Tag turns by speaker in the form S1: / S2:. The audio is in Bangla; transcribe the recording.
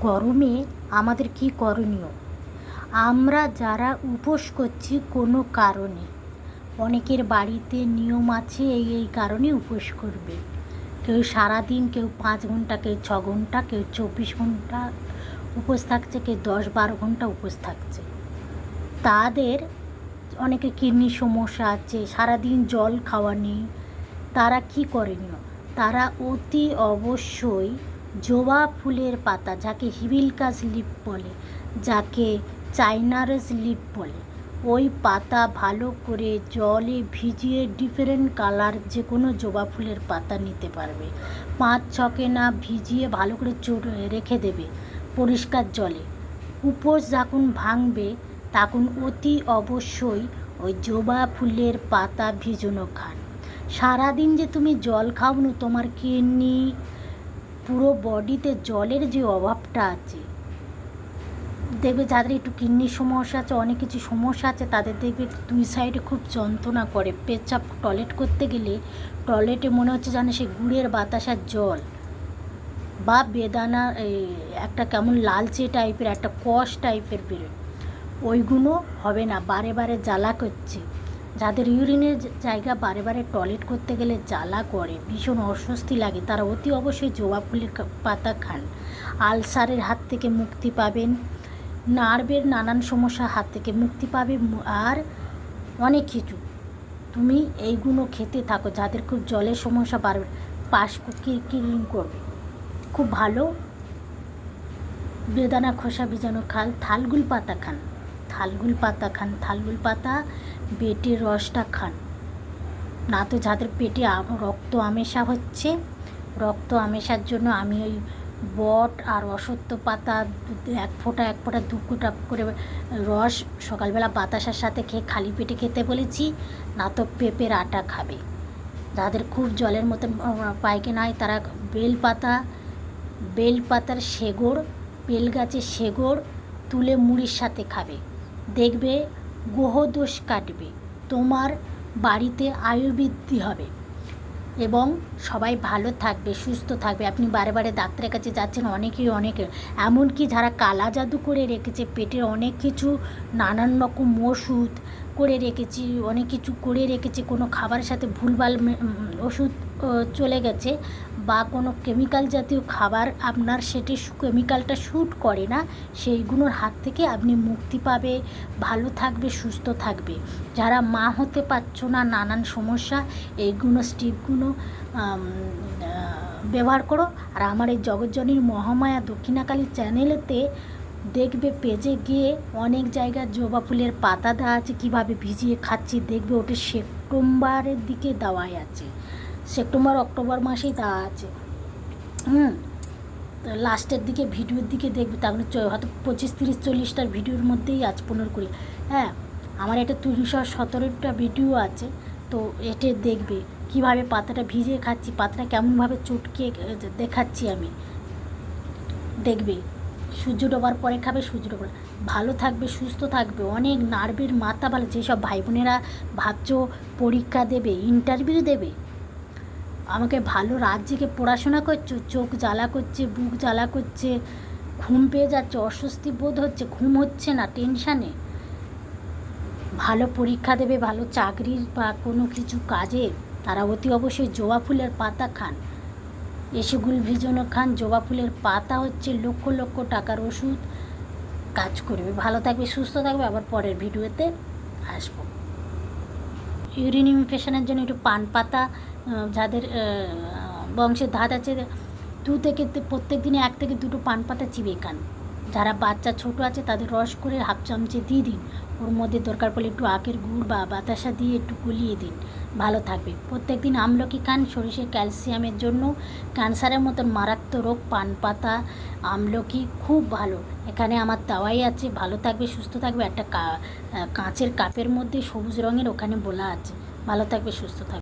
S1: গরমে আমাদের কি করণীয়? আমরা যারা উপোস করছি কোনো কারণে, অনেকের বাড়িতে নিয়ম আছে এই কারণে উপোস করবে। কেউ সারাদিন, কেউ 5 ঘন্টা, কেউ 6 ঘন্টা, কেউ 24 ঘন্টা উপোস থাকছে, কেউ 10-12 ঘন্টা উপোস থাকছে। তাদের অনেকে কিডনির সমস্যা আছে, সারাদিন জল খাওয়া নেই। তারা কি করণীয়? তারা অতি অবশ্যই জবা ফুলের পাতা, যাকে হিবিস্কাস লিফ বলে, যাকে চাইনারস লিফ বলে, ওই পাতা ভালো করে জলে ভিজিয়ে ডিফারেন্ট কালার যে কোনো জবা ফুলের পাতা নিতে পারবে। 5-6 না ভিজিয়ে ভালো করে রেখে দেবে পরিষ্কার জলে। উপোস যখন ভাঙবে তখন অতি অবশ্যই ওই জবা ফুলের পাতা ভিজানো খান। সারাদিন যে তুমি জল খাও না, তোমার কিডনি, পুরো বডিতে জলের যে অভাবটা আছে, দেখবে যাদের একটু কিডনির সমস্যা আছে, অনেক কিছু সমস্যা আছে, তাদের দেখবে 2 সাইডে খুব যন্ত্রণা করে। পেচ্ছাপ টয়লেট করতে গেলে টয়লেটে মনে হচ্ছে যেন সে গুড়ের বাতাসার জল বা বেদানা, একটা কেমন লালচে টাইপের, একটা কষ টাইপের বেরোয়। ওইগুলো হবে না, বারে বারে জ্বালা করছে। যাদের ইউরিনের জায়গা বারে বারে টয়লেট করতে গেলে জ্বালা করে, ভীষণ অস্বস্তি লাগে, তারা অতি অবশ্যই জবা ফুলের পাতা খান। আলসারের হাত থেকে মুক্তি পাবেন, নার্ভের নানান সমস্যার হাত থেকে মুক্তি পাবে, আর অনেক কিছু। তুমি এইগুলো খেতে থাকো। যাদের খুব জলের সমস্যা বাড়বে, পাশ ক্লিন করবে, খুব ভালো। বেদানা খোসা ভিজানো খাল, থালগুল পাতা খান, থালগুল পাতা খান, থালগুল পাতা বেটে রসটা খান। না তো যাদের পেটে রক্ত আমেশা হচ্ছে, রক্ত আমেশার জন্য আমি ওই বট আর অশ্বত্থ পাতা 1 ফোঁটা 2 ফোঁটা করে রস সকালবেলা বাতাসার সাথে খেয়ে খালি পেটে খেতে বলেছি। না তো পেঁপের আটা খাবে। যাদের খুব জলের মতন পায়খানা হয়, তারা বেলপাতার শেকড়, বেল গাছের শেকড় তুলে মুড়ির সাথে খাবে। দেখবে গ্রহদোষ কাটবে, তোমার বাড়িতে আয়ু বৃদ্ধি হবে এবং সবাই ভালো থাকবে, সুস্থ থাকবে। আপনি বারে বারে ডাক্তারের কাছে যাচ্ছেন, অনেকে এমনকি যারা কালা জাদু করে রেখেছে, পেটের অনেক কিছু নানান রকম ওষুধ করে রেখেছি, অনেক কিছু করে রেখেছে, কোনো খাবারের সাথে ভুলভাল ওষুধ চলে গেছে, বা কোনো কেমিক্যাল জাতীয় খাবার আপনার সেটি কেমিক্যালটা শ্যুট করে না, সেইগুলোর হাত থেকে আপনি মুক্তি পাবে, ভালো থাকবে, সুস্থ থাকবে। যারা মা হতে পারছো না, নানান সমস্যা, এইগুলো স্টিপগুলো ব্যবহার করো। আর আমার এই জগৎজনীর মহামায়া দক্ষিণাকালী চ্যানেলেতে দেখবে, পেজে গিয়ে অনেক জায়গায় জবা ফুলের পাতা দেওয়া আছে, কীভাবে ভিজিয়ে খাচ্ছি দেখবে। ওটা সেপ্টেম্বরের দিকে দেওয়াই আছে, সেপ্টেম্বর অক্টোবর মাসেই দেওয়া আছে। লাস্টের দিকে, ভিডিওর দিকে দেখবে, তখন হয়তো 25-30-40টার ভিডিওর মধ্যেই আছে, 15-20। হ্যাঁ, আমার এটা 317টা ভিডিও আছে। তো এটা দেখবে কীভাবে পাতাটা ভিজিয়ে খাচ্ছি, পাতাটা কেমনভাবে চটকে দেখাচ্ছি আমি। দেখবে সূর্য ডোবার পরে খাবে, সূর্য ডোবার। ভালো থাকবে, সুস্থ থাকবে, অনেক নার্ভের মাথা ভালো। যেসব ভাই বোনেরা ভাবছো পরীক্ষা দেবে, ইন্টারভিউ দেবে, আমাকে ভালো রাত জেগে পড়াশোনা করছো, চোখ জ্বালা করছে, বুক জ্বালা করছে, ঘুম পেয়ে যাচ্ছে, অস্বস্তি বোধ হচ্ছে, ঘুম হচ্ছে না, টেনশানে, ভালো পরীক্ষা দেবে, ভালো চাকরির বা কোনো কিছু কাজে, তারা অতি অবশ্যই জবা ফুলের পাতা খান। এসেগুল ভিজানো খান। জবা ফুলের পাতা হচ্ছে লক্ষ লক্ষ টাকার ওষুধ, কাজ করবে। ভালো থাকবে, সুস্থ থাকবে। আবার পরের ভিডিওতে আসবো। ইউরিন ইনফেকশনের জন্য একটু পান পাতা, যাদের বংশের ধাত আছে, প্রত্যেক দিনে 1 থেকে 2টো পান পাতা চিবিয়ে খান। যারা বাচ্চা ছোটো আছে, তাদের রস করে 1/2 চামচে দিয়ে দিন। ওর মধ্যে দরকার পড়লে একটু আখের গুড় বা বাতাসা দিয়ে একটু গলিয়ে দিন, ভালো থাকবে। প্রত্যেক দিন আমলকি খান, শরীরে ক্যালসিয়ামের জন্য। ক্যান্সারের মতন মারাত্মক রোগ, পান পাতা, আমলকি খুব ভালো। এখানে আমার দাওয়াই আছে, ভালো থাকবে, সুস্থ থাকবে। একটা কাঁচের কাপের মধ্যে সবুজ রঙের, ওখানে বলা আছে। ভালো থাকবে, সুস্থ থাকবে।